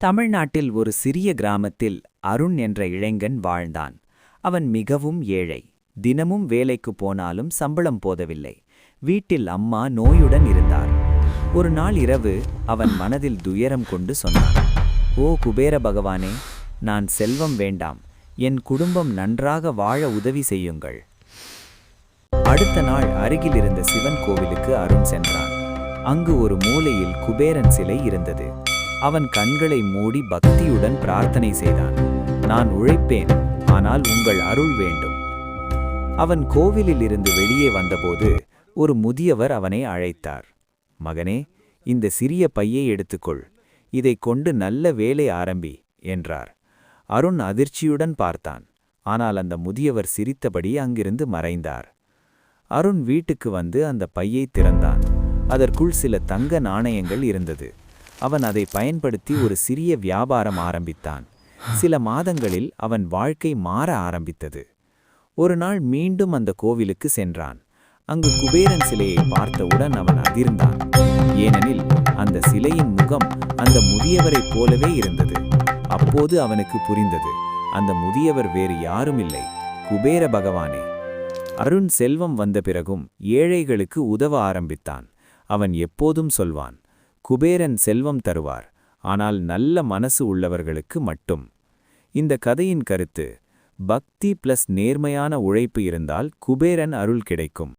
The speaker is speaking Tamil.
தமிழ்நாட்டில் ஒரு சிறிய கிராமத்தில் அருண் என்ற இளைஞன் வாழ்ந்தான். அவன் மிகவும் ஏழை. தினமும் வேலைக்கு போனாலும் சம்பளம் போதவில்லை. வீட்டில் அம்மா நோயுடன் இருந்தார். ஒரு நாள் இரவு அவன் மனதில் துயரம் கொண்டு சொன்னான், "ஓ குபேர பகவானே, நான் செல்வம் வேண்டாம், என் குடும்பம் நன்றாக வாழ உதவி செய்யுங்கள்." அடுத்த நாள் அருகில் இருந்த சிவன் கோவிலுக்கு அருண் சென்றான். அங்கு ஒரு மூலையில் குபேரன் சிலை இருந்தது. அவன் கண்களை மூடி பக்தியுடன் பிரார்த்தனை செய்தான். "நான் உழைப்பேன், ஆனால் உங்கள் அருள் வேண்டும்." அவன் கோவிலில் இருந்து வெளியே வந்தபோது ஒரு முதியவர் அவனை அழைத்தார். "மகனே, இந்த சிறிய பையை எடுத்துக்கொள். இதைக் கொண்டு நல்ல வேலை ஆரம்பி" என்றார். அருண் அதிர்ச்சியுடன் பார்த்தான். ஆனால் அந்த முதியவர் சிரித்தபடி அங்கிருந்து மறைந்தார். அருண் வீட்டுக்கு வந்து அந்த பையை திறந்தான். அதற்குள் சில தங்க நாணயங்கள் இருந்தது. அவன் அதை பயன்படுத்தி ஒரு சிறிய வியாபாரம் ஆரம்பித்தான். சில மாதங்களில் அவன் வாழ்க்கை மாற ஆரம்பித்தது. ஒரு நாள் மீண்டும் அந்த கோவிலுக்கு சென்றான். அங்கு குபேரன் சிலையை பார்த்தவுடன் அவன் அதிர்ந்தான். ஏனெனில் அந்த சிலையின் முகம் அந்த முதியவரைப் போலவே இருந்தது. அப்போது அவனுக்கு புரிந்தது, அந்த முதியவர் வேறு யாருமில்லை, குபேர பகவானே. அருண் செல்வம் வந்த பிறகும் ஏழைகளுக்கு உதவ ஆரம்பித்தான். அவன் எப்போதும் சொல்வான், "குபேரன் செல்வம் தருவார், ஆனால் நல்ல மனசு உள்ளவர்களுக்கு மட்டும்." இந்த கதையின் கருத்து, பக்தி பிளஸ் நேர்மையான உழைப்பு இருந்தால் குபேரன் அருள் கிடைக்கும்.